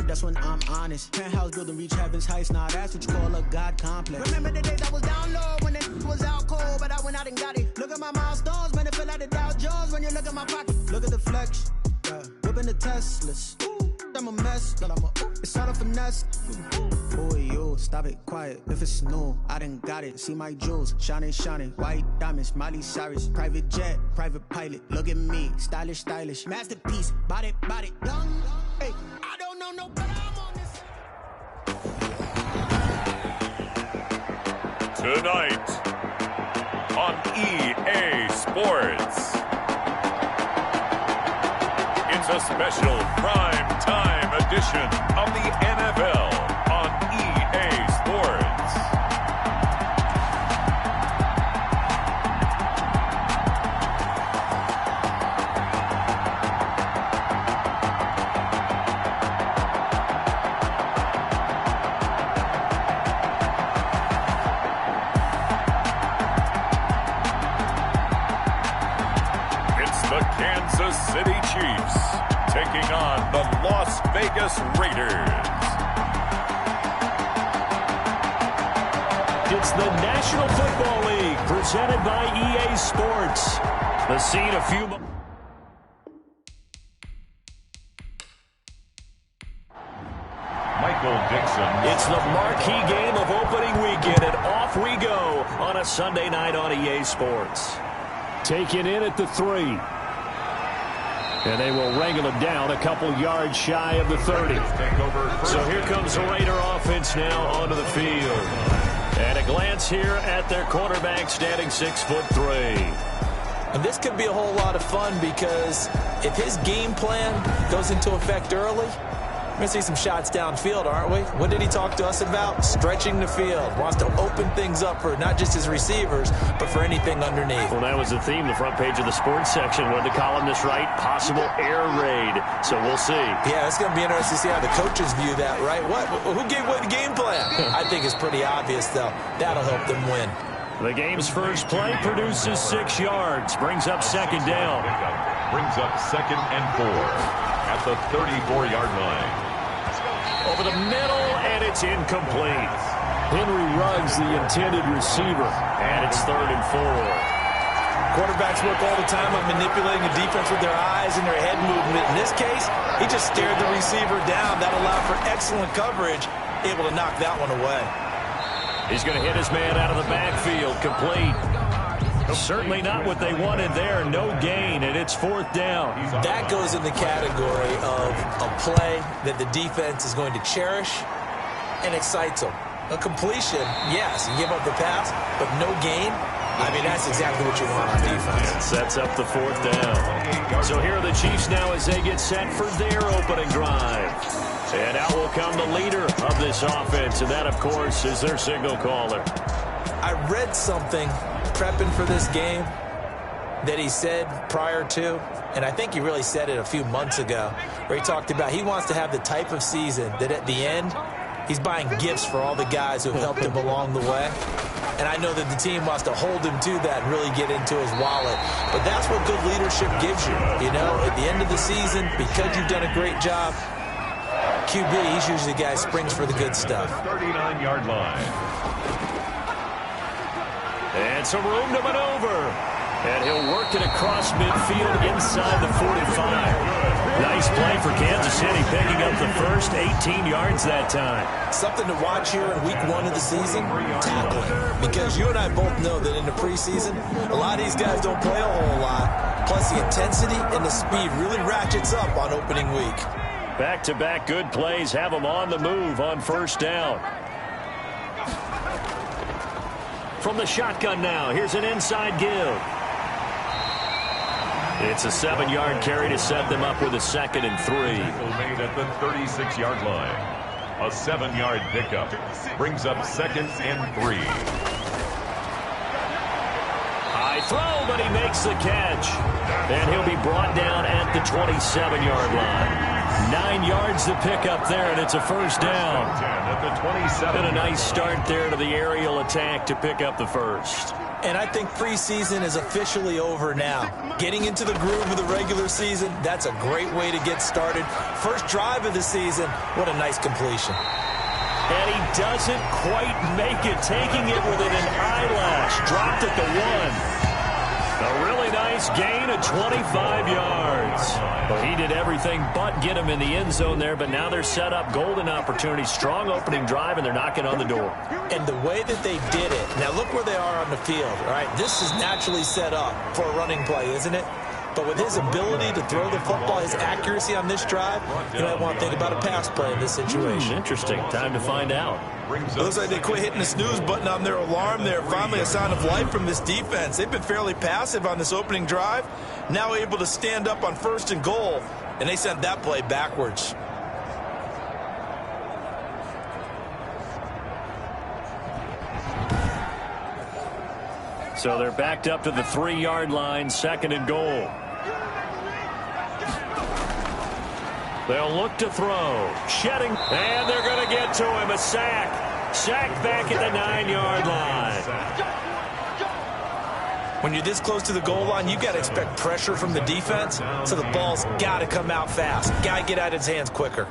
that's when I'm honest. Penthouse building, reach heaven's heights, nah, that's what you call a God complex. Remember the days I was down low when it was out cold, but I went out and got it. Look at my milestones, man, it feel like the Dow Jones when you look at my pocket. Look at the flex, yeah. Whipping the Teslas. I'm a mess, but it's all a finesse. Boy, yo, stop it, quiet. If it's new, I done got it. See my jewels, shining, shining. White diamonds, Miley Cyrus. Private jet, private pilot. Look at me, stylish, stylish. Masterpiece, body, young. Hey, I don't know no better. I'm on this. Tonight on EA Sports. It's a special prime time edition of the NFL on EA Sports. It's the Kansas City Chiefs taking on the Las Vegas Raiders. It's the National Football League presented by EA Sports. The scene a few Michael Dixon. It's the marquee game of opening weekend, and off we go on a Sunday night on EA Sports. Taken in at the 3. And they will wrangle him down a couple yards shy of the 30. So here comes the Raider offense now onto the field. And a glance here at their quarterback standing 6'3". And this could be a whole lot of fun because if his game plan goes into effect early, we're going to see some shots downfield, aren't we? What did he talk to us about? Stretching the field. Wants to open things up for not just his receivers, but for anything underneath. Well, that was the theme, the front page of the sports section. What did the columnist write? Possible air raid. So we'll see. Yeah, it's going to be interesting to see how the coaches view that, right? Who gave away the game plan? I think it's pretty obvious, though. That'll help them win. The game's first play produces 6 yards. Brings up second down. Brings up 2nd and 4 at the 34-yard line. Over the middle, and it's incomplete. Henry Ruggs, the intended receiver, and it's 3rd and 4. Quarterbacks work all the time on manipulating a defense with their eyes and their head movement. In this case, he just stared the receiver down. That allowed for excellent coverage, able to knock that one away. He's going to hit his man out of the backfield, complete. Certainly not what they wanted there. No gain, and it's 4th down. That goes in the category of a play that the defense is going to cherish and excites them. A completion, yes, you give up the pass, but no gain. I mean, that's exactly what you want on defense. It sets up the 4th down. So here are the Chiefs now as they get set for their opening drive. And out will come the leader of this offense, and that, of course, is their signal caller. I read something prepping for this game that he said prior to, and I think he really said it a few months ago, where he talked about he wants to have the type of season that at the end, he's buying gifts for all the guys who have helped him along the way. And I know that the team wants to hold him to that and really get into his wallet. But that's what good leadership gives you. You know, at the end of the season, because you've done a great job, QB, he's usually the guy who springs for the good stuff. 39-yard line. And some room to maneuver. And he'll work it across midfield inside the 45. Nice play for Kansas City, picking up the first 18 yards that time. Something to watch here in week 1 of the season, tackling. Because you and I both know that in the preseason, a lot of these guys don't play a whole lot. Plus the intensity and the speed really ratchets up on opening week. Back-to-back good plays have them on the move on first down. From the shotgun now, here's an inside give. It's a 7-yard carry to set them up with a 2nd and 3. Made at the 36-yard line. A 7-yard pickup brings up 2nd and 3. High throw, but he makes the catch. And he'll be brought down at the 27-yard line. 9 yards to pick up there, and it's a first down. At the 27. And a nice start there to the aerial attack to pick up the first. And I think preseason is officially over now. Getting into the groove of the regular season, that's a great way to get started. First drive of the season, what a nice completion. And he doesn't quite make it, taking it within an eyelash. Dropped at the 1. A really nice gain of 25 yards. Well, he did everything but get him in the end zone there, but now they're set up. Golden opportunity, strong opening drive, and they're knocking on the door. And the way that they did it, now look where they are on the field, all right? This is naturally set up for a running play, isn't it? But with his ability to throw the football, his accuracy on this drive, you might want to think about a pass play in this situation. Interesting. Time to find out. It looks like they quit hitting the snooze button on their alarm there. Finally a sign of life from this defense. They've been fairly passive on this opening drive. Now able to stand up on 1st and goal, and they sent that play backwards. So they're backed up to the 3-yard line, 2nd and goal. They'll look to throw. Shedding. And they're going to get to him. A sack. Sacked back at the 9-yard line. When you're this close to the goal line, you've got to expect pressure from the defense. So the ball's got to come out fast. Got to get out of his hands quicker.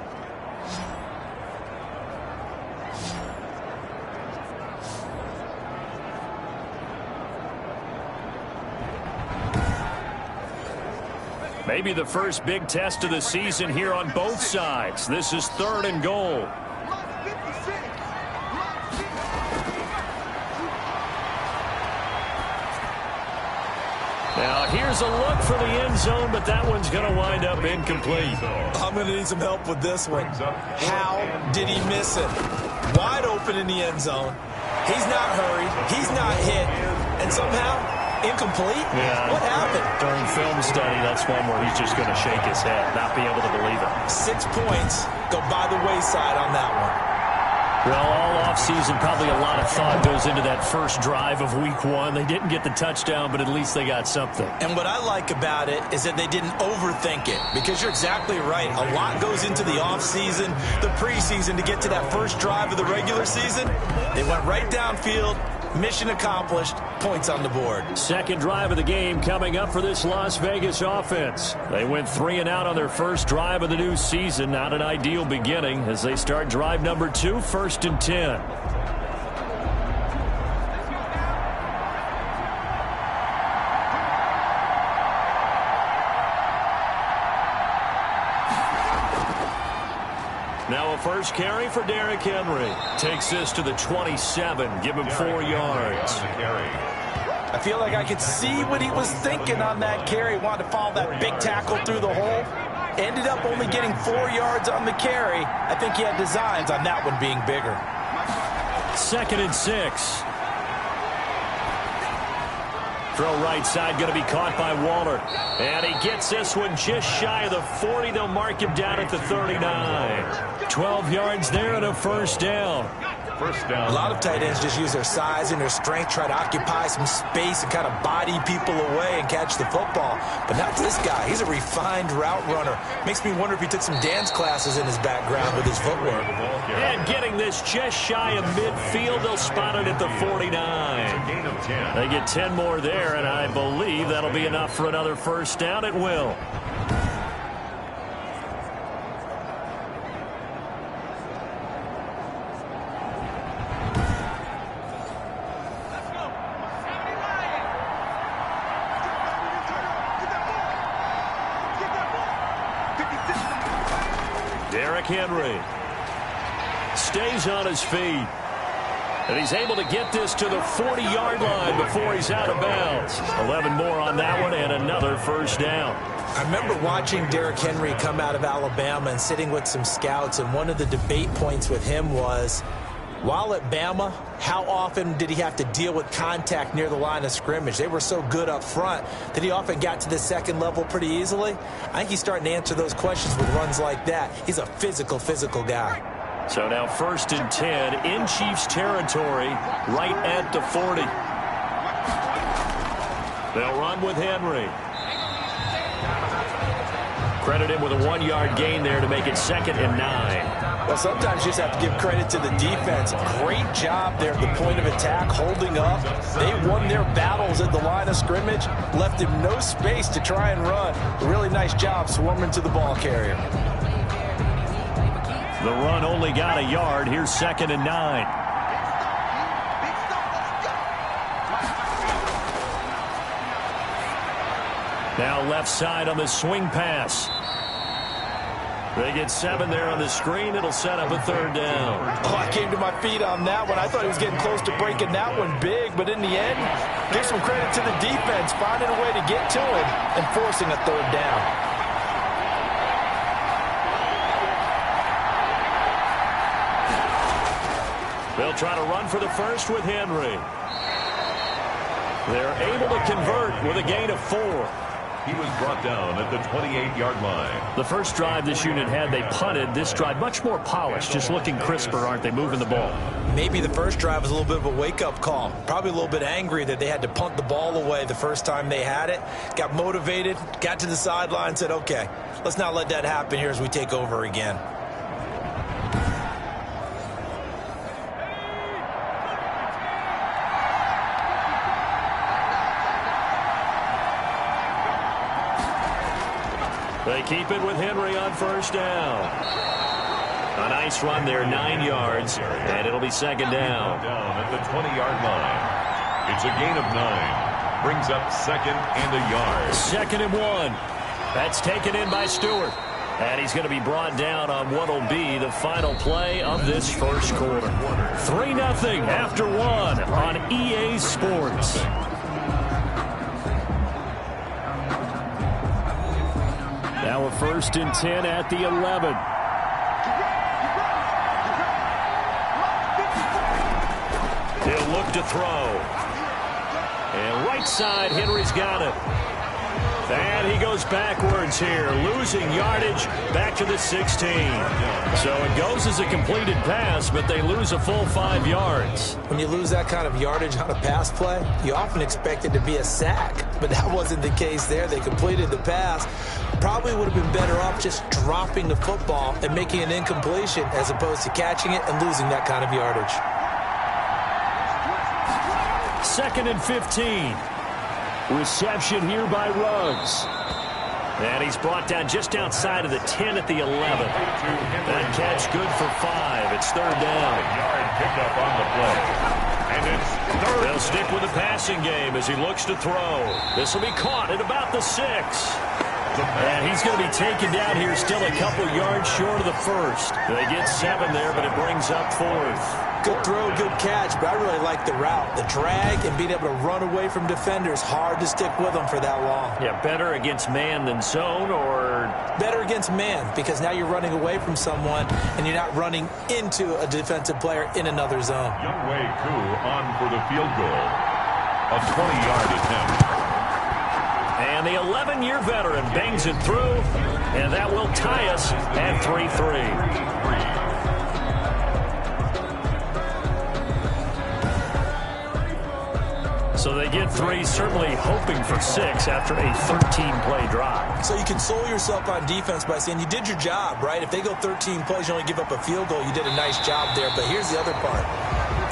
Maybe the first big test of the season here on both sides. This is 3rd and goal. Now here's a look for the end zone, but that one's going to wind up incomplete. I'm going to need some help with this one. How did he miss it? Wide open in the end zone. He's not hurried. He's not hit. And somehow incomplete? Yeah. What happened? During film study, that's one where he's just going to shake his head, not be able to believe it. 6 points go by the wayside on that one. Well, all offseason, probably a lot of thought goes into that first drive of week 1. They didn't get the touchdown, but at least they got something. And what I like about it is that they didn't overthink it, because you're exactly right. A lot goes into the offseason, the preseason to get to that first drive of the regular season. They went right downfield. Mission accomplished. Points on the board. 2nd drive of the game coming up for this Las Vegas offense. They went 3 and out on their first drive of the new season. Not an ideal beginning as they start drive number 2, 1st and 10. Now a first carry for Derrick Henry. Takes this to the 27. Give him 4 yards. I feel like I could see what he was thinking on that carry. Wanted to follow that big tackle through the hole. Ended up only getting 4 yards on the carry. I think he had designs on that one being bigger. 2nd and 6. Throw right side, going to be caught by Waller. And he gets this one just shy of the 40. They'll mark him down at the 39. 12 yards there and a first down. First down. A lot of tight ends just use their size and their strength, try to occupy some space and kind of body people away and catch the football. But not this guy. He's a refined route runner. Makes me wonder if he took some dance classes in his background with his footwork. And getting this just shy of midfield, they'll spot it at the 49. They get 10 more there, and I believe that'll be enough for another first down. It will. Derrick Henry stays on his feet. And he's able to get this to the 40-yard line before he's out of bounds. 11 more on that one and another first down. I remember watching Derrick Henry come out of Alabama and sitting with some scouts, and one of the debate points with him was, while at Bama, how often did he have to deal with contact near the line of scrimmage? They were so good up front that he often got to the second level pretty easily. I think he's starting to answer those questions with runs like that. He's a physical guy. So now 1st and 10 in Chiefs territory, right at the 40. They'll run with Henry. Credit him with a 1-yard gain there to make it 2nd and 9. Well, sometimes you just have to give credit to the defense. Great job there at the point of attack, holding up. They won their battles at the line of scrimmage, left him no space to try and run. A really nice job swarming to the ball carrier. The run only got a yard. Here's 2nd and 9. Now left side on the swing pass. They get 7 there on the screen. It'll set up a 3rd down. Oh, I came to my feet on that one. I thought he was getting close to breaking that one big, but in the end, give some credit to the defense, finding a way to get to him and forcing a 3rd down. They'll try to run for the first with Henry. They're able to convert with a gain of 4. He was brought down at the 28-yard line. The first drive this unit had, they punted. This drive, much more polished, just looking crisper, aren't they, moving the ball? Maybe the first drive was a little bit of a wake-up call. Probably a little bit angry that they had to punt the ball away the first time they had it. Got motivated, got to the sideline, said, okay, let's not let that happen here as we take over again. They keep it with Henry on 1st down. A nice run there, 9 yards, and it'll be 2nd down. Down at the 20-yard line. It's a gain of 9. Brings up 2nd and a yard. 2nd and 1. That's taken in by Stewart. And he's going to be brought down on what will be the final play of this first quarter. 3-0 after 1 on EA Sports. Now a 1st and 10 at the 11. He'll look to throw. And right side, Henry's got it. And he goes backwards here, losing yardage back to the 16. So it goes as a completed pass, but they lose a full 5 yards. When you lose that kind of yardage on a pass play, you often expect it to be a sack. But that wasn't the case there. They completed the pass. Probably would have been better off just dropping the football and making an incompletion as opposed to catching it and losing that kind of yardage. 2nd and 15. Reception here by Ruggs. And he's brought down just outside of the 10 at the 11. That catch good for 5. It's 3rd down. Yard picked up on the play. And it's 3rd. They'll stick with the passing game as he looks to throw. This will be caught at about the 6. And he's going to be taken down here still a couple yards short of the 1st. They get 7 there, but it brings up 4th. Good throw, good catch, but I really like the route. The drag and being able to run away from defenders, hard to stick with them for that long. Yeah, better against man than zone, or? Better against man, because now you're running away from someone and you're not running into a defensive player in another zone. Younghoe Koo on for the field goal. A 20-yard attempt. And the 11-year veteran bangs it through, and that will tie us at 3-3. So they get 3, certainly hoping for 6 after a 13-play drive. So you console yourself on defense by saying you did your job, right? If they go 13 plays, you only give up a field goal, you did a nice job there. But here's the other part.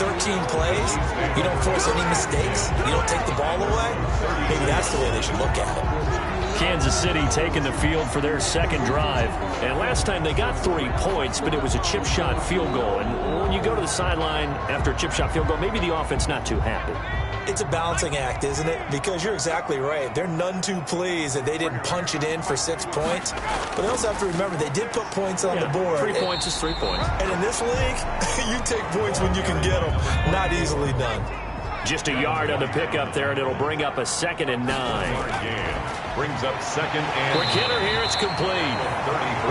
13 plays, you don't force any mistakes, you don't take the ball away. Maybe that's the way they should look at it. Kansas City taking the field for their 2nd drive. And last time they got 3 points, but it was a chip shot field goal. And when you go to the sideline after a chip shot field goal, maybe the offense not too happy. It's a balancing act, isn't it? Because you're exactly right. They're none too pleased that they didn't punch it in for 6 points. But they also have to remember they did put points on the board. 3 points is 3 points. And in this league, you take points when you can get them. Not easily done. Just a yard on the pickup there, and it'll bring up a 2nd and 9. Brings up 2nd and... Quick hitter here, it's complete.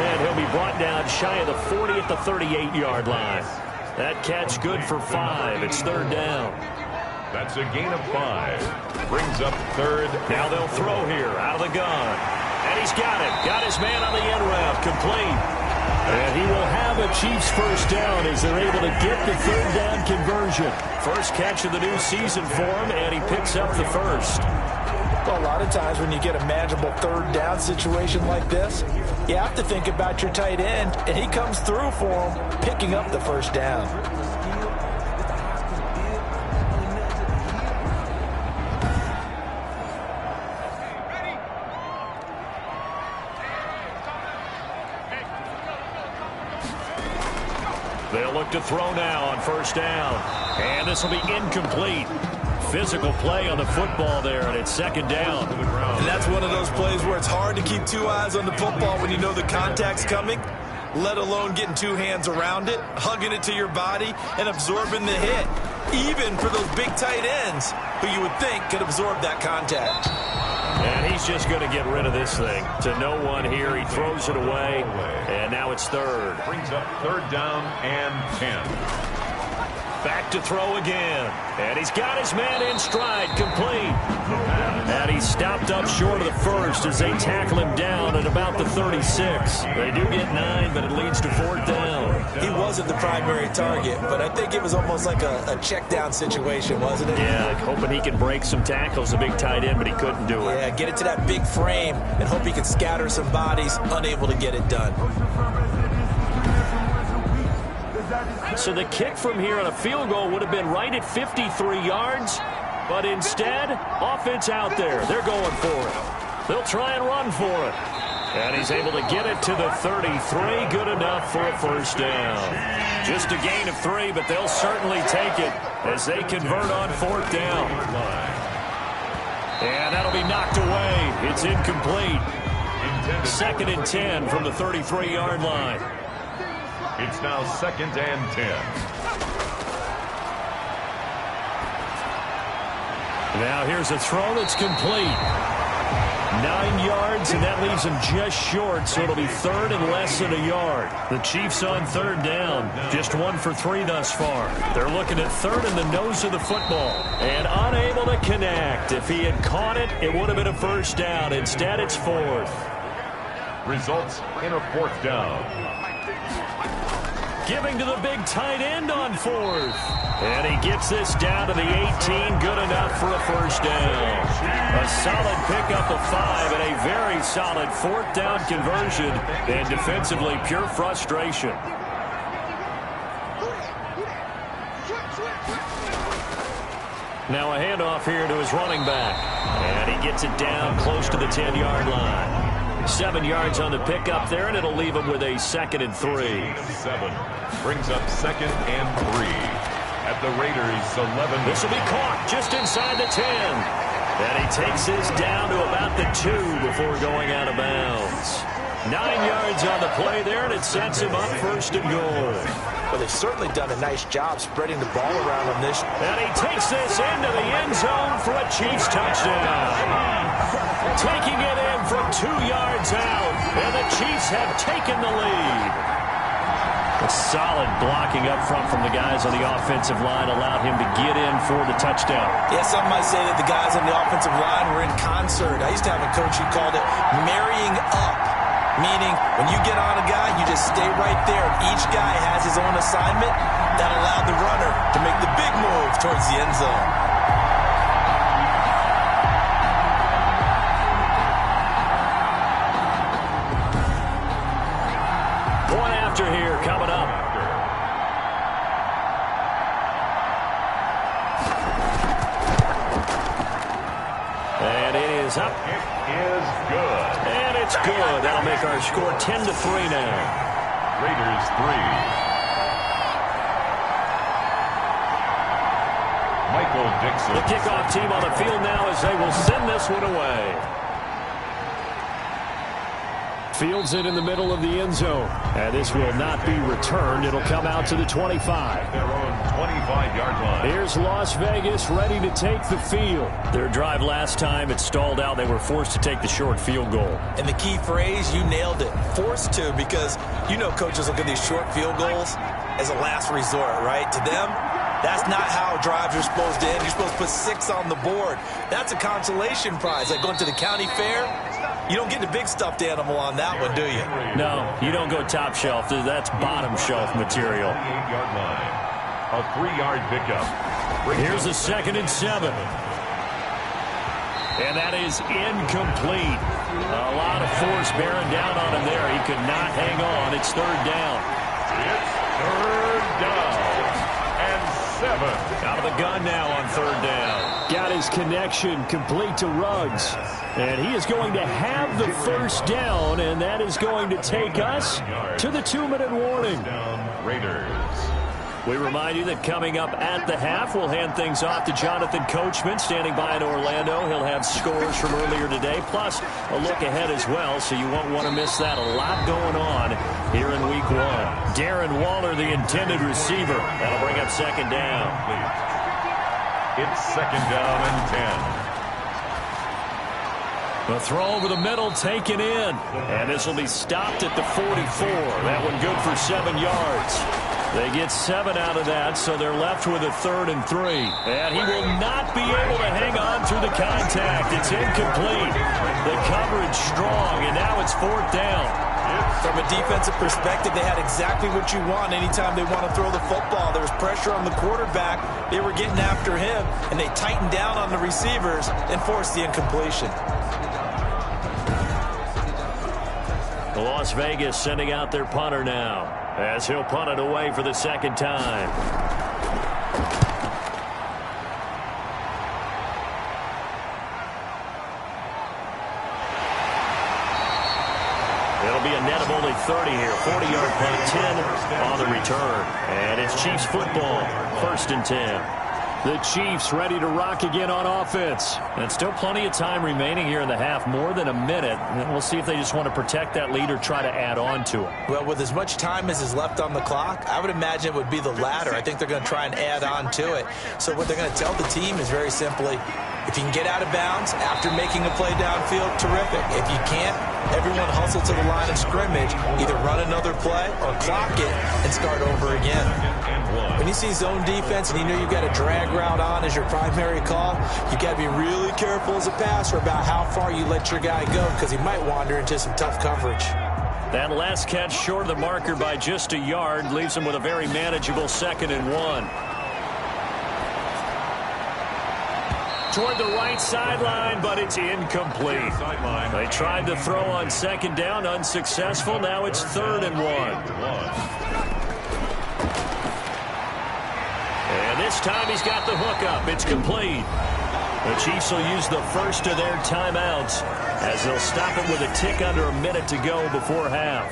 And he'll be brought down shy of the 40 at the 38-yard line. That catch good for 5. It's 3rd down. That's a gain of 5. Brings up 3rd. Now they'll throw here out of the gun. And he's got it. Got his man on the end route. Complete. And he will have a Chiefs 1st down as they're able to get the 3rd down conversion. First catch of the new season for him, and he picks up the 1st. Well, a lot of times when you get a manageable third down situation like this, you have to think about your tight end, and he comes through for him, picking up the first down. They'll look to throw now on first down. And this will be incomplete. Physical play on the football there, and it's second down. And that's one of those plays where it's hard to keep two eyes on the football when you know the contact's coming, let alone getting two hands around it, hugging it to your body, and absorbing the hit, even for those big tight ends who you would think could absorb that contact. And he's just going to get rid of this thing. To no one here, he throws it away, and now it's third. Brings up third down and 10. Back to throw again. And he's got his man in stride, complete. And he's stopped up short of the first as they tackle him down at about the 36. They do get 9, but it leads to fourth down. He wasn't the primary target, but I think it was almost like a check down situation, wasn't it? Yeah, hoping he can break some tackles, a big tight end, but he couldn't do it. Yeah, get it to that big frame and hope he can scatter some bodies, unable to get it done. So the kick from here on a field goal would have been right at 53 yards, but instead, offense out there. They're going for it. They'll try and run for it. And he's able to get it to the 33. Good enough for a first down. Just a gain of 3, but they'll certainly take it as they convert on fourth down. And that'll be knocked away. It's incomplete. Second and 10 from the 33-yard line. It's now second and 10. Now here's a throw that's complete. 9 yards, and that leaves him just short, so it'll be third and less than a yard. The Chiefs on third down, just 1 for 3 thus far. They're looking at third in the nose of the football, and unable to connect. If he had caught it, it would have been a first down. Instead, it's fourth. Results in a fourth down. Giving to the big tight end on fourth. And he gets this down to the 18. Good enough for a first down. A solid pickup of 5 and a very solid fourth down conversion. And defensively, pure frustration. Now a handoff here to his running back. And he gets it down close to the 10-yard line. 7 yards on the pickup there, and it'll leave him with a second and 3. 7 brings up second and 3 at the Raiders' 11. This will be caught just inside the 10. And he takes this down to about the 2 before going out of bounds. 9 yards on the play there, and it sets him up first and goal. Well, they've certainly done a nice job spreading the ball around on this. And he takes this into the end zone for a Chiefs touchdown. Taking it in from 2 yards out, and the Chiefs have taken the lead. A solid blocking up front from the guys on the offensive line allowed him to get in for the touchdown. Yeah, some might say that the guys on the offensive line were in concert. I used to have a coach who called it marrying up, meaning when you get on a guy, you just stay right there. Each guy has his own assignment that allowed the runner to make the big move towards the end zone. Here coming up. And it is up. It is good. And it's good. That'll make our score 10-3 now. Raiders 3. Michael Dixon. The kickoff team on the field now as they will send this one away. Fields it in the middle of the end zone. And this will not be returned. It'll come out to the 25. Their own 25-yard line. Here's Las Vegas ready to take the field. Their drive last time, it stalled out. They were forced to take the short field goal. And the key phrase, you nailed it. Forced to, because you know coaches look at these short field goals as a last resort, right? To them, that's not how drives are supposed to end. You're supposed to put 6 on the board. That's a consolation prize. Like going to the county fair, you don't get the big stuffed animal on that one, do you? No, you don't go top shelf. That's bottom shelf material. 28-yard line. A 3-yard pickup. Here's a 2nd and 7. And that is incomplete. A lot of force bearing down on him there. He could not hang on. It's third down. It's third down and 7. Out of the gun now on third down. Got his connection complete to Ruggs. And he is going to have the first down, and that is going to take us to the 2-minute warning. Raiders. We remind you that coming up at the half, we'll hand things off to Jonathan Coachman, standing by in Orlando. He'll have scores from earlier today, plus a look ahead as well, so you won't want to miss that. A lot going on here in Week 1. Darren Waller, the intended receiver. That'll bring up second down. It's second down and 10. A throw over the middle, taken in. And this will be stopped at the 44. That one good for 7 yards. They get 7 out of that, so they're left with a 3rd and 3. And he will not be able to hang on through the contact. It's incomplete. The coverage strong, and now it's 4th down. From a defensive perspective, they had exactly what you want anytime they want to throw the football. There was pressure on the quarterback. They were getting after him, and they tightened down on the receivers and forced the incompletion. Las Vegas sending out their punter now, as he'll punt it away for the second time. It'll be a net of only 30 here. 40-yard punt, 10 on the return. And it's Chiefs football, 1st and 10. The Chiefs ready to rock again on offense. And still plenty of time remaining here in the half, more than a minute. And we'll see if they just want to protect that lead or try to add on to it. Well, with as much time as is left on the clock, I would imagine it would be the latter. I think they're going to try and add on to it. So what they're going to tell the team is very simply, if you can get out of bounds after making a play downfield, terrific. If you can't, everyone hustle to the line of scrimmage, either run another play or clock it and start over again. When you see zone defense and you know you've got a drag route on as your primary call, you got to be really careful as a passer about how far you let your guy go, because he might wander into some tough coverage. That last catch short of the marker by just a yard leaves him with a very manageable 2nd and 1. Toward the right sideline, but it's incomplete. They tried to throw on 2nd down, unsuccessful. Now it's 3rd and 1. And this time he's got the hook up. It's complete. The Chiefs will use the first of their timeouts as they'll stop it with a tick under a minute to go before half.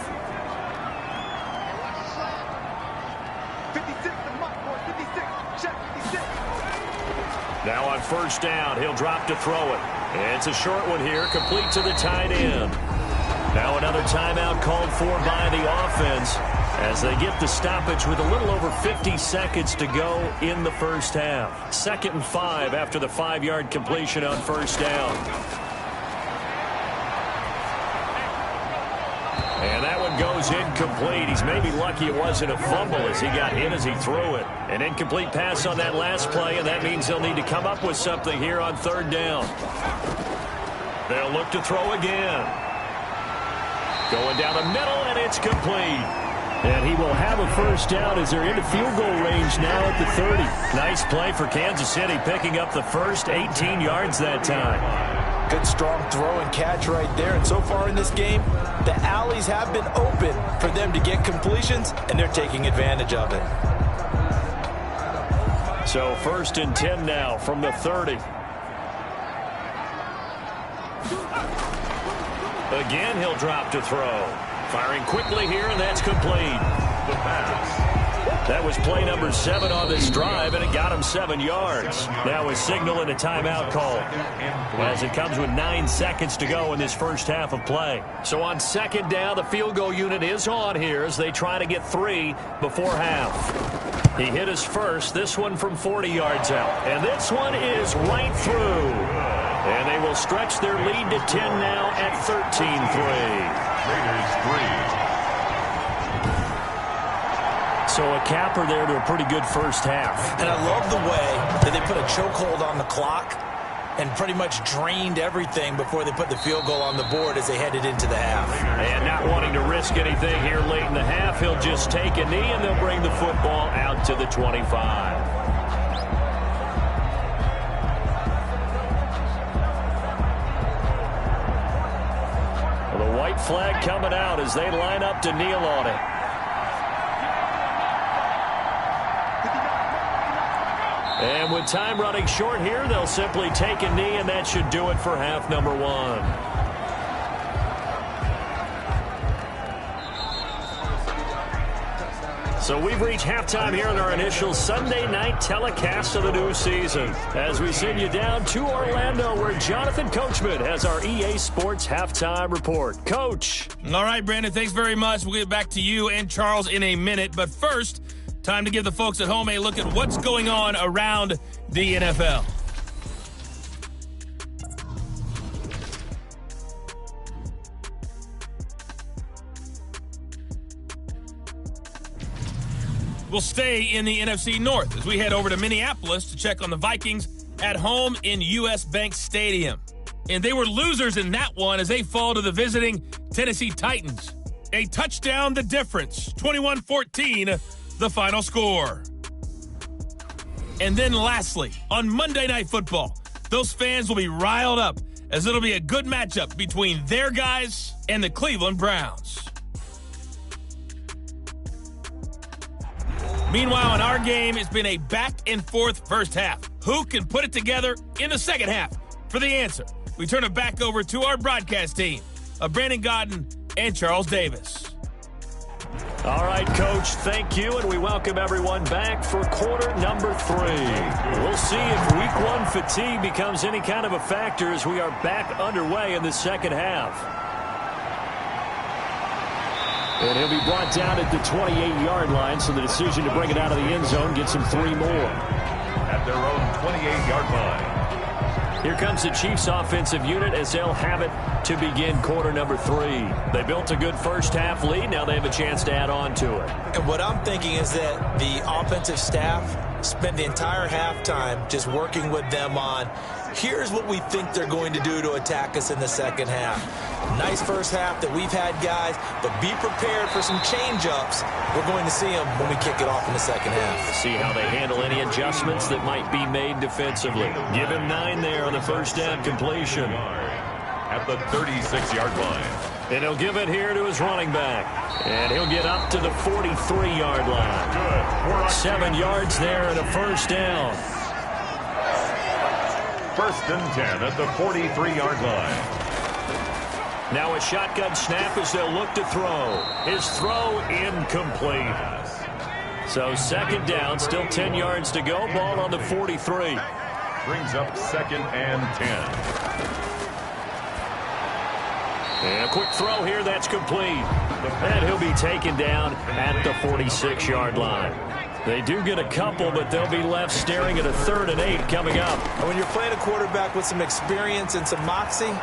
56, the mark, 56, check 56. Now on 1st down, he'll drop to throw it. And it's a short one here, complete to the tight end. Now another timeout called for by the offense as they get the stoppage with a little over 50 seconds to go in the first half. 2nd and 5 after the 5-yard completion on 1st down. And that one goes incomplete. He's maybe lucky it wasn't a fumble as he got hit as he threw it. An incomplete pass on that last play, and that means they'll need to come up with something here on 3rd down. They'll look to throw again. Going down the middle, and it's complete. And he will have a first down as they're into field goal range now at the 30. Nice play for Kansas City, picking up the first 18 yards that time. Good strong throw and catch right there. And so far in this game, the alleys have been open for them to get completions, and they're taking advantage of it. So 1st and 10 now from the 30. Again, he'll drop to throw. Firing quickly here, and that's complete. The pass. That was play number 7 on this drive, and it got him 7 yards. Now a signal and a timeout call as it comes with 9 seconds to go in this first half of play. So on 2nd down, the field goal unit is on here as they try to get 3 before half. He hit his first, this one from 40 yards out. And this one is right through. And they will stretch their lead to 10 now at 13-3. Raiders 3. So a capper there to a pretty good first half. And I love the way that they put a chokehold on the clock and pretty much drained everything before they put the field goal on the board as they headed into the half. And not wanting to risk anything here late in the half, he'll just take a knee and they'll bring the football out to the 25. The white flag coming out as they line up to kneel on it. And with time running short here, they'll simply take a knee, and that should do it for half number one. So we've reached halftime here in our initial Sunday night telecast of the new season, as we send you down to Orlando, where Jonathan Coachman has our EA Sports halftime report. Coach. All right, Brandon, thanks very much. We'll get back to you and Charles in a minute. But first, time to give the folks at home a look at what's going on around the NFL. We'll stay in the NFC North as we head over to Minneapolis to check on the Vikings at home in US Bank Stadium. And they were losers in that one as they fall to the visiting Tennessee Titans. A touchdown the difference, 21-14, the final score. And then lastly, on Monday Night Football, those fans will be riled up as it'll be a good matchup between their guys and the Cleveland Browns. Meanwhile, in our game, it's been a back-and-forth first half. Who can put it together in the second half? For the answer, we turn it back over to our broadcast team of Brandon Godden and Charles Davis. All right, Coach, thank you, and we welcome everyone back for quarter number 3. We'll see if week 1 fatigue becomes any kind of a factor as we are back underway in the second half. And he'll be brought down at the 28-yard line, so the decision to bring it out of the end zone gets him 3 more. At their own 28-yard line. Here comes the Chiefs offensive unit as they'll have it to begin quarter number 3. They built a good first half lead. Now they have a chance to add on to it. And what I'm thinking is that the offensive staff spent the entire halftime just working with them on, here's what we think they're going to do to attack us in the second half. Nice first half that we've had, guys, but be prepared for some change-ups. We're going to see them when we kick it off in the second half. See how they handle any adjustments that might be made defensively. Give him 9 there on the first down completion. At the 36-yard line. And he'll give it here to his running back. And he'll get up to the 43-yard line. Good. 7 yards there and a first down. First and 10 at the 43-yard line. Now a shotgun snap as they'll look to throw. His throw incomplete. So second down, still 10 yards to go. Ball on the 43. Brings up second and 10. And a quick throw here, that's complete. And he'll be taken down at the 46-yard line. They do get a couple, but they'll be left staring at a 3rd and 8 coming up. And when you're playing a quarterback with some experience and some moxie,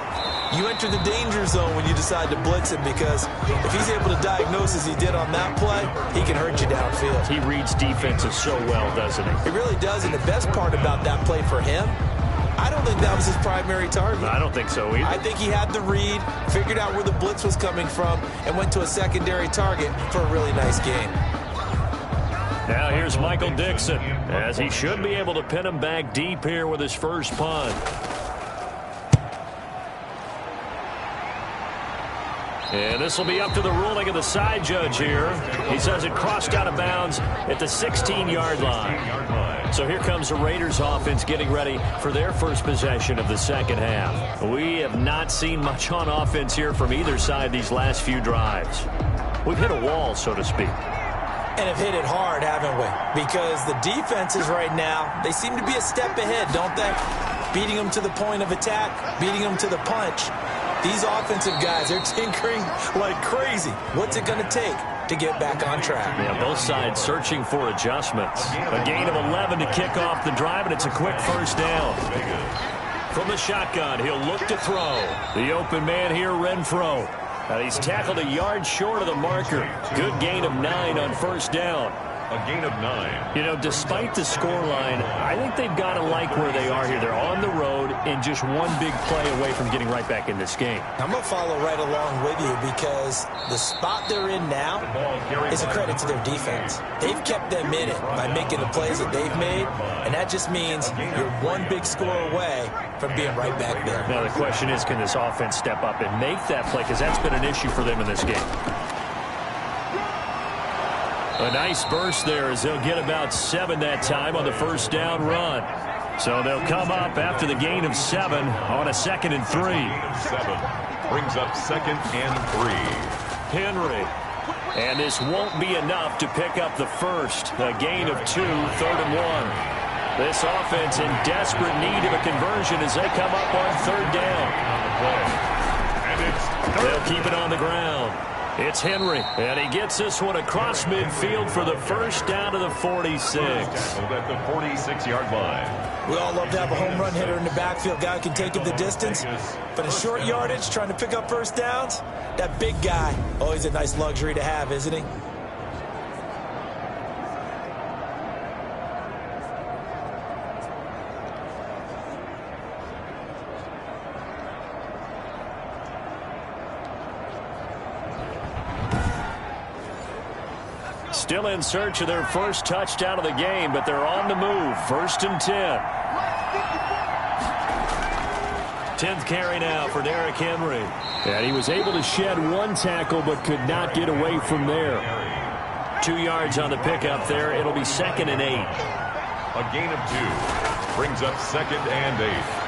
you enter the danger zone when you decide to blitz him, because if he's able to diagnose as he did on that play, he can hurt you downfield. He reads defenses so well, doesn't he? He really does, and the best part about that play for him, I don't think that was his primary target. I don't think so either. I think he had the read, figured out where the blitz was coming from, and went to a secondary target for a really nice game. Now here's Michael Dixon, as he should be able to pin him back deep here with his first punt. And this will be up to the ruling of the side judge here. He says it crossed out of bounds at the 16-yard line. So here comes the Raiders offense getting ready for their first possession of the second half. We have not seen much on offense here from either side these last few drives. We've hit a wall, so to speak. And have hit it hard, haven't we? Because the defenses right now, they seem to be a step ahead, don't they? Beating them to the point of attack, beating them to the punch. These offensive guys, they're tinkering like crazy. What's it going to take to get back on track? Yeah, both sides searching for adjustments. A gain of 11 to kick off the drive, and it's a quick first down. From the shotgun, he'll look to throw. The open man here, Renfro. He's tackled a yard short of the marker. Good gain of 9 on first down. A gain of 9. You know, despite the scoreline, I think they've got to like where they are here. They're on the road and just one big play away from getting right back in this game. I'm going to follow right along with you because the spot they're in now is a credit to their defense. They've kept them in it by making the plays that they've made, and that just means you're one big score away from being right back there. Now the question is, can this offense step up and make that play? Because that's been an issue for them in this game. A nice burst there as they'll get about 7 that time on the first down run. So they'll come up after the gain of 7 on a 2nd and 3. 7 brings up 2nd and 3. Henry. And this won't be enough to pick up the first. A gain of 2, 3rd and 1. This offense in desperate need of a conversion as they come up on 3rd down. They'll keep it on the ground. It's Henry, and he gets this one across midfield for the first down to the 46. At the 46-yard line. We all love to have a home run hitter in the backfield. Guy who can take it the distance. But in short yardage, trying to pick up first downs, that big guy, always a nice luxury to have, isn't he? Still in search of their first touchdown of the game, but they're on the move. 1st and 10. 10th carry now for Derrick Henry. And he was able to shed 1 tackle, but could not get away from there. 2 yards on the pickup there. It'll be 2nd and 8. A gain of 2 brings up 2nd and 8.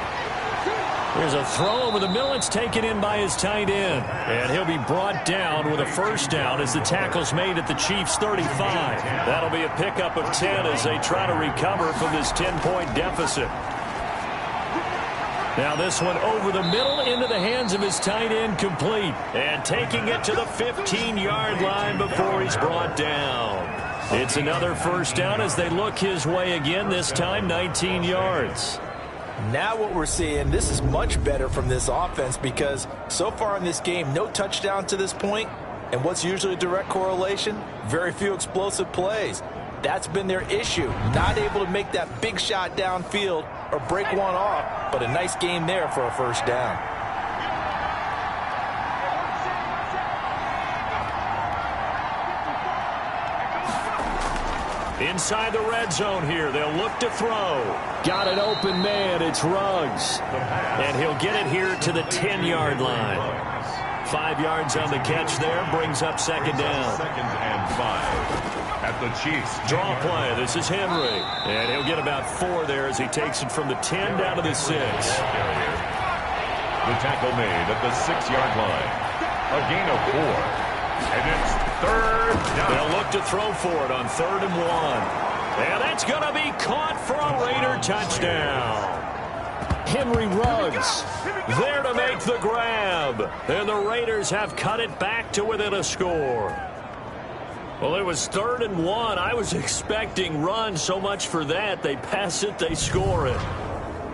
There's a throw over the middle. It's taken in by his tight end. And he'll be brought down with a first down as the tackle's made at the Chiefs' 35. That'll be a pickup of 10 as they try to recover from this 10-point deficit. Now this one over the middle into the hands of his tight end, complete. And taking it to the 15-yard line before he's brought down. It's another first down as they look his way again, this time 19 yards. Now what we're seeing, this is much better from this offense because so far in this game, no touchdown to this point. And what's usually a direct correlation? Very few explosive plays. That's been their issue. Not able to make that big shot downfield or break one off, but a nice game there for a first down. Inside the red zone here, they'll look to throw. Got an open man, it's Ruggs. And he'll get it here to the 10-yard line. 5 yards on the catch there, brings up 2nd down. 2nd and 5 at the Chiefs. Draw play, this is Henry. And he'll get about 4 there as he takes it from the 10 down to the 6. The tackle made at the 6-yard line. A gain of 4. And it's 3rd down. They'll look to throw for it on 3rd and 1. And that's going to be caught for a Raider touchdown. Henry Ruggs there to make the grab. And the Raiders have cut it back to within a score. Well, it was 3rd and 1. I was expecting run, so much for that. They pass it, they score it.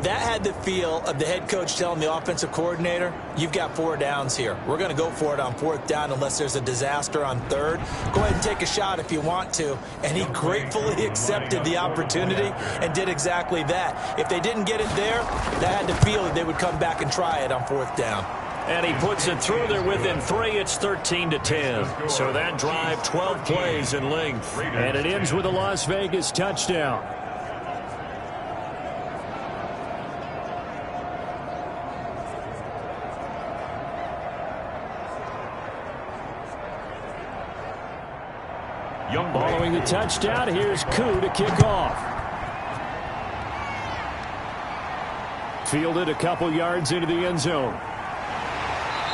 That had the feel of the head coach telling the offensive coordinator, you've got 4 downs here. We're going to go for it on 4th down unless there's a disaster on 3rd. Go ahead and take a shot if you want to. And he gratefully accepted the opportunity and did exactly that. If they didn't get it there, that had the feel that they would come back and try it on 4th down. And he puts it through there within 3. It's 13-10. So that drive, 12 plays in length. And it ends with a Las Vegas touchdown. Following the touchdown, here's Koo to kick off. Fielded a couple yards into the end zone.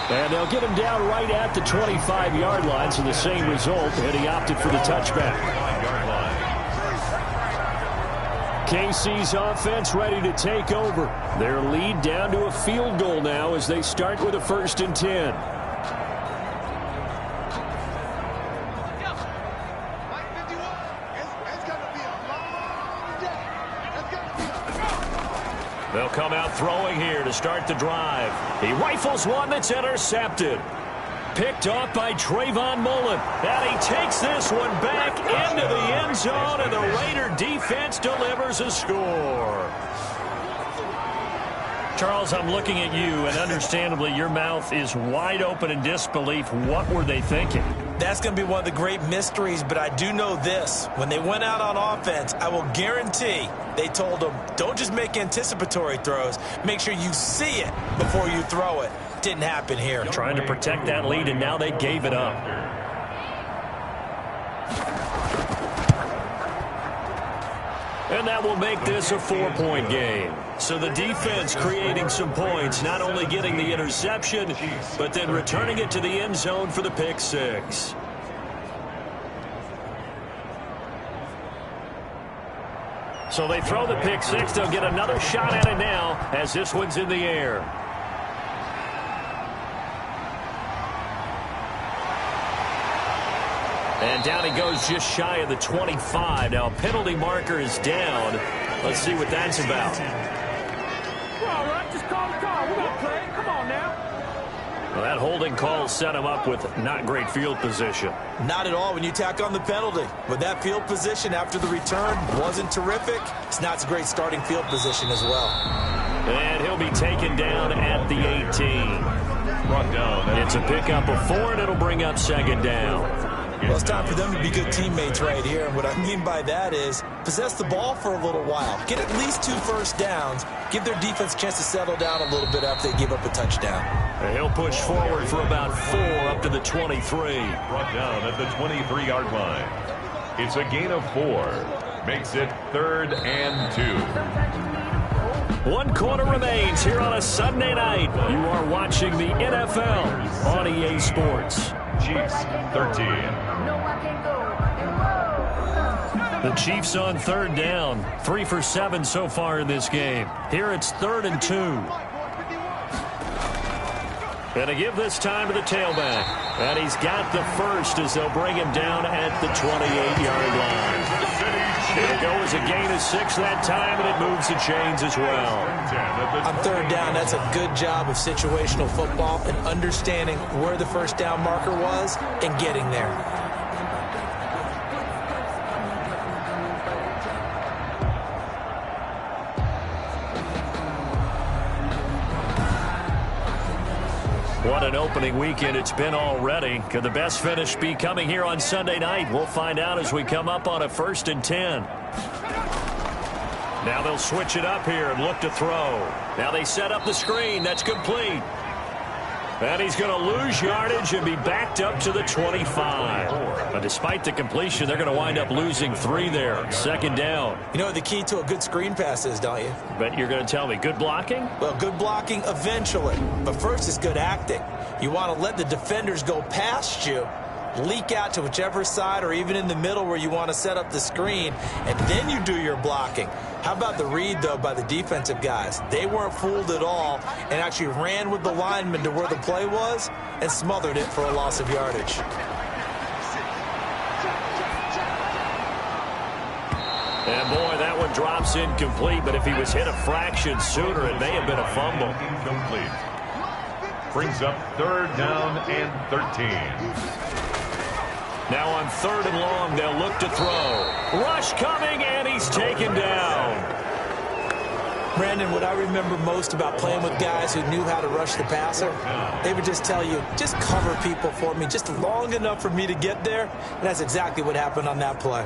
And they'll get him down right at the 25-yard line, so the same result, and he opted for the touchback. KC's offense ready to take over. Their lead down to a field goal now as they start with a 1st and 10. They'll come out throwing here to start the drive. He rifles one that's intercepted. picked off by Trayvon Mullen. And he takes this one back into the end zone, and the Raider defense delivers a score. Charles, I'm looking at you, and understandably, your mouth is wide open in disbelief. What were they thinking? That's going to be one of the great mysteries, but I do know this. When they went out on offense, I will guarantee they told them, don't just make anticipatory throws. Make sure you see it before you throw it. Didn't happen here. Trying to protect that lead, and now they gave it up. And that will make this a 4-point game. So the defense creating some points, not only getting the interception, but then returning it to the end zone for the pick six. So they throw the pick six. They'll get another shot at it now as this one's in the air. And down he goes just shy of the 25. Now a penalty marker is down. Let's see what that's about. All right, just call the call. We're going to play. Come on now. Well, that holding call set him up with not great field position. Not at all when you tack on the penalty. With that field position after the return wasn't terrific, it's not a great starting field position as well. And he'll be taken down at the 18. Brought down. It's a pickup of 4, and it'll bring up second down. Well, it's time for them to be good teammates right here. And what I mean by that is possess the ball for a little while. Get at least 2 first downs. Give their defense a chance to settle down a little bit after they give up a touchdown. And he'll push forward for about 4 up to the 23. Brought down at the 23-yard line. It's a gain of 4. Makes it 3rd and 2. 1 quarter remains here on a Sunday night. You are watching the NFL on EA Sports. Chiefs 13. The Chiefs on 3rd down. 3 for 7 so far in this game. Here it's 3rd and 2. And to give this time to the tailback. And he's got the first as they'll bring him down at the 28-yard line. It'll go as a gain of 6 that time, and it moves the chains as well. On 3rd down, that's a good job of situational football and understanding where the first down marker was and getting there. What an opening weekend it's been already. Could the best finish be coming here on Sunday night? We'll find out as we come up on a 1st and 10. Now they'll switch it up here and look to throw. Now they set up the screen. That's complete. And he's going to lose yardage and be backed up to the 25. But despite the completion, they're going to wind up losing 3 there. 2nd down. You know what the key to a good screen pass is, don't you? But you're going to tell me, good blocking? Well, good blocking eventually. But first is good acting. You want to let the defenders go past you, leak out to whichever side or even in the middle where you want to set up the screen, and then you do your blocking. How about the read, though, by the defensive guys? They weren't fooled at all and actually ran with the lineman to where the play was and smothered it for a loss of yardage. And, boy, that one drops incomplete, but if he was hit a fraction sooner, it may have been a fumble. Incomplete. Brings up 3rd down and 13. Now on 3rd and long, they'll look to throw. Rush coming, and he's taken down. Brandon, what I remember most about playing with guys who knew how to rush the passer, they would just tell you, just cover people for me, just long enough for me to get there. And that's exactly what happened on that play.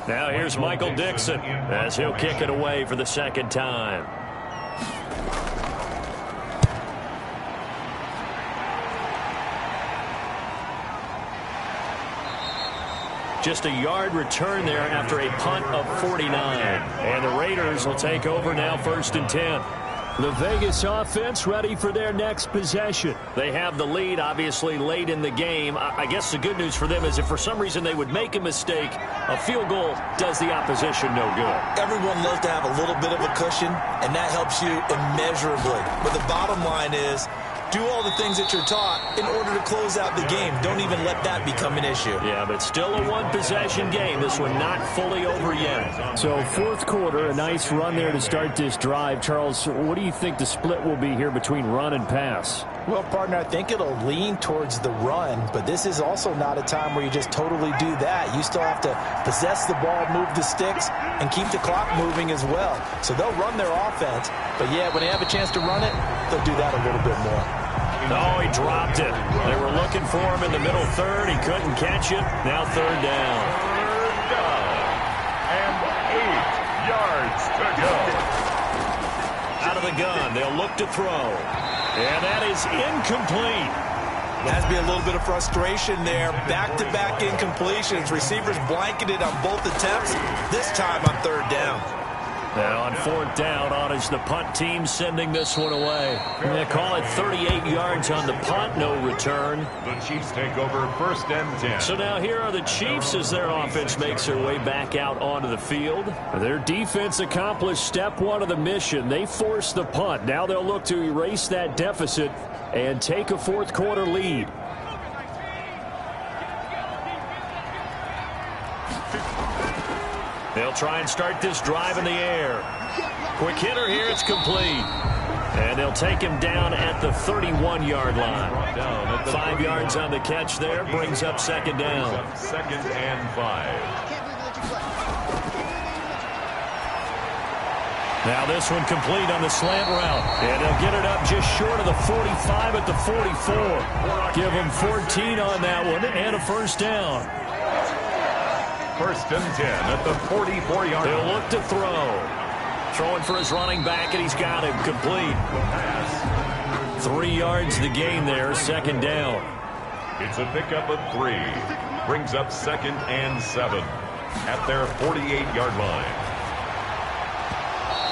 Now here's Michael Dixon as he'll kick it away for the 2nd time. Just a yard return there after a punt of 49. And the Raiders will take over now 1st and 10. The Vegas offense ready for their next possession. They have the lead, obviously, late in the game. I guess the good news for them is if for some reason they would make a mistake, a field goal does the opposition no good. Everyone loves to have a little bit of a cushion, and that helps you immeasurably. But the bottom line is Do all the things that you're taught in order to close out the game. Don't even let that become an issue. Yeah, but still a one-possession game. This one not fully over yet. So fourth quarter, a nice run there to start this drive. Charles, what do you think the split will be here between run and pass? Well, partner, I think it'll lean towards the run, but this is also not a time where you just totally do that. You still have to possess the ball, move the sticks, and keep the clock moving as well. So they'll run their offense, but yeah, when they have a chance to run it, they'll do that a little bit more. No, he dropped it. They were looking for him in the middle third. He couldn't catch it. Now third down. Third down. And 8 yards to go. Out of the gun. They'll look to throw. And that is incomplete. Has to be a little bit of frustration there. Back-to-back incompletions. Receivers blanketed on both attempts. This time on third down. Now on fourth down, on is the punt team sending this one away. They call it 38 yards on the punt, no return. The Chiefs take over first and 10. So now here are the Chiefs as their offense makes their way back out onto the field. Their defense accomplished step one of the mission. They forced the punt. Now they'll look to erase that deficit and take a fourth quarter lead. They'll try and start this drive in the air. Quick hitter here, it's complete. And they'll take him down at the 31-yard line. 5 yards on the catch there, brings up second down. Second and 5. Now this one complete on the slant route. And they'll get it up just short of the 45 at the 44. Give them 14 on that one and a first down. First and 10 at the 44-yard line. They'll look to throw. Throwing for his running back, and he's got him complete. 3 yards the gain there, second down. It's a pickup of 3. Brings up second and 7 at their 48-yard line.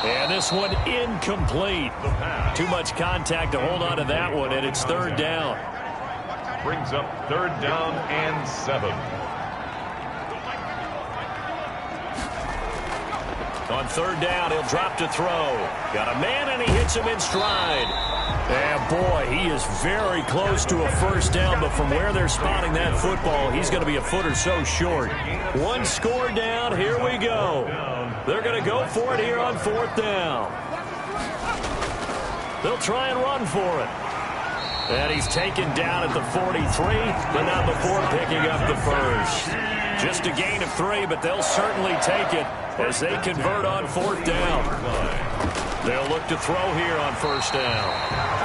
And this one incomplete. Too much contact to hold on to that one, and it's third down. Brings up third down and 7. On third down, he'll drop to throw. Got a man, and he hits him in stride. And boy, he is very close to a first down, but from where they're spotting that football, he's going to be a foot or so short. One score down, here we go. They're going to go for it here on fourth down. They'll try and run for it. And he's taken down at the 43, but not before picking up the first. Just a gain of 3, but they'll certainly take it as they convert on fourth down. They'll look to throw here on first down.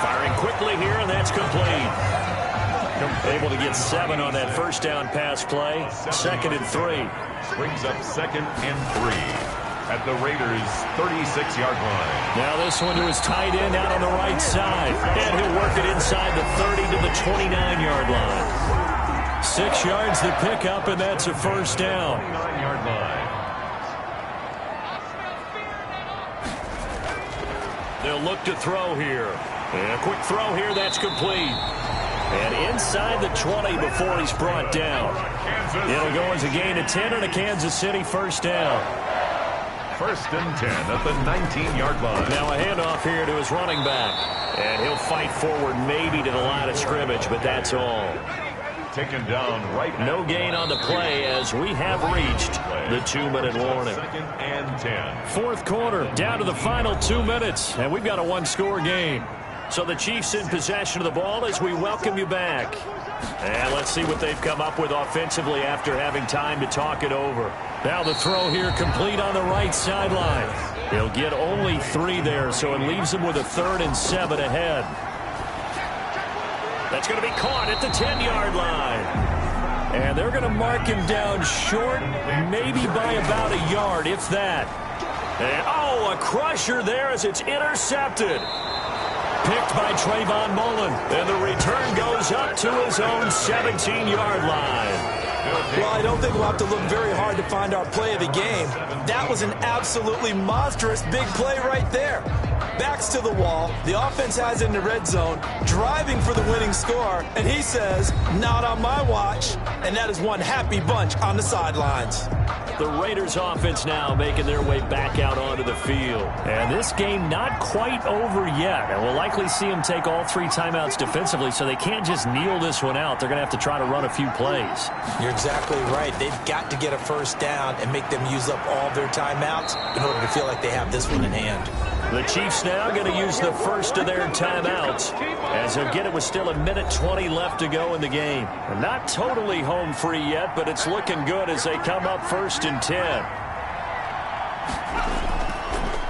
Firing quickly here, and that's complete. Able to get 7 on that first down pass play. Second and 3. Brings up second and 3 at the Raiders' 36-yard line. Now this one to his tight end out on the right side. And he'll work it inside the 30 to the 29-yard line. 6 yards to pick up, and that's a first down. 29-yard line. They'll look to throw here. And a quick throw here, that's complete. And inside the 20 before he's brought down. It'll go as a gain of 10 and a Kansas City first down. First and 10 at the 19-yard line. Now a handoff here to his running back. And he'll fight forward maybe to the line of scrimmage, but that's all. Taken down right now. No gain on the play as we have reached the 2-minute warning. Second and 10. Fourth quarter, down to the final 2 minutes, and we've got a one-score game. So the Chiefs in possession of the ball as we welcome you back. And let's see what they've come up with offensively after having time to talk it over. Now the throw here complete on the right sideline. He'll get only 3 there, so it leaves him with a 3rd and 7 ahead. That's going to be caught at the 10-yard line. And they're going to mark him down short, maybe by about a yard, if that. And, oh, a crusher there as it's intercepted. Picked by Trayvon Mullen. And the return goes up to his own 17-yard line. Well, I don't think we'll have to look very hard to find our play of the game. That was an absolutely monstrous big play right there. backs to the wall. The offense has it in the red zone, driving for the winning score, and he says, not on my watch. And that is one happy bunch on the sidelines. The Raiders offense now making their way back out onto the field. And this game not quite over yet. And we'll likely see them take all 3 timeouts defensively, so they can't just kneel this one out. They're going to have to try to run a few plays. You're exactly right. They've got to get a first down and make them use up all their timeouts in order to feel like they have this one in hand. The Chiefs now going to use the first of their timeouts, as they'll get it with still 1:20 left to go in the game. And not totally home free yet, but it's looking good as they come up 1st and 10.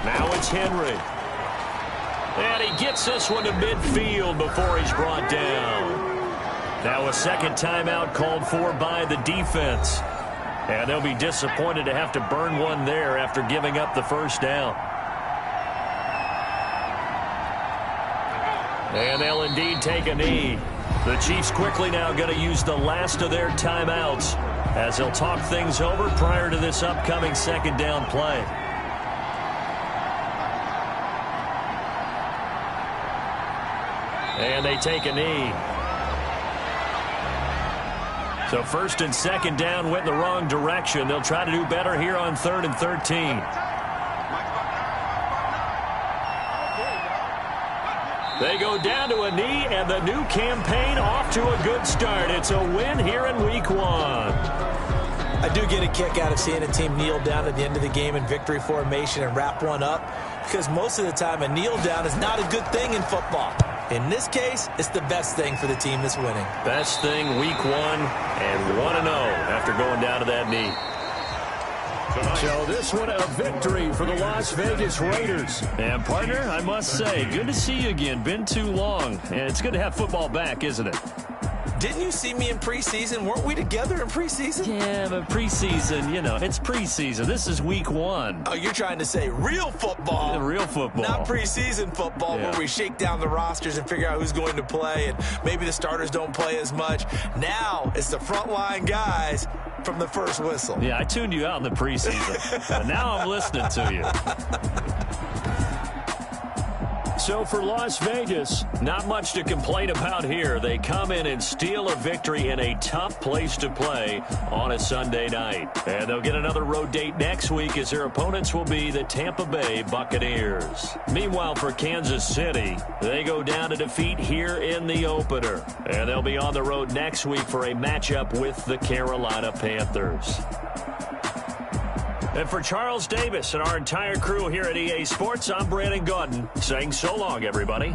Now it's Henry. And he gets this one to midfield before he's brought down. Now a second timeout called for by the defense. And they'll be disappointed to have to burn one there after giving up the first down. And they'll indeed take a knee. The Chiefs quickly now going to use the last of their timeouts as they'll talk things over prior to this upcoming second down play. And they take a knee. So 1st and 2nd down went in the wrong direction. They'll try to do better here on 3rd and 13. They go down to a knee, and the new campaign off to a good start. It's a win here in Week 1. I do get a kick out of seeing a team kneel down at the end of the game in victory formation and wrap one up, because most of the time a kneel down is not a good thing in football. In this case, it's the best thing for the team that's winning. Best thing Week 1 and 1-0 after going down to that knee. So this one a victory for the Las Vegas Raiders. And partner, I must say, good to see you again. Been too long. And it's good to have football back, isn't it? Didn't you see me in preseason? Weren't we together in preseason? Yeah, but preseason, you know, it's preseason. This is Week 1. Oh, you're trying to say real football. Real football. Not preseason football, where we shake down the rosters and figure out who's going to play, and maybe the starters don't play as much. Now it's the frontline guys from the first whistle. Yeah, I tuned you out in the preseason. But now I'm listening to you. So for Las Vegas, not much to complain about here. They come in and steal a victory in a tough place to play on a Sunday night. And they'll get another road date next week as their opponents will be the Tampa Bay Buccaneers. Meanwhile, for Kansas City, they go down to defeat here in the opener. And they'll be on the road next week for a matchup with the Carolina Panthers. And for Charles Davis and our entire crew here at EA Sports, I'm Brandon Gaudin saying so long, everybody.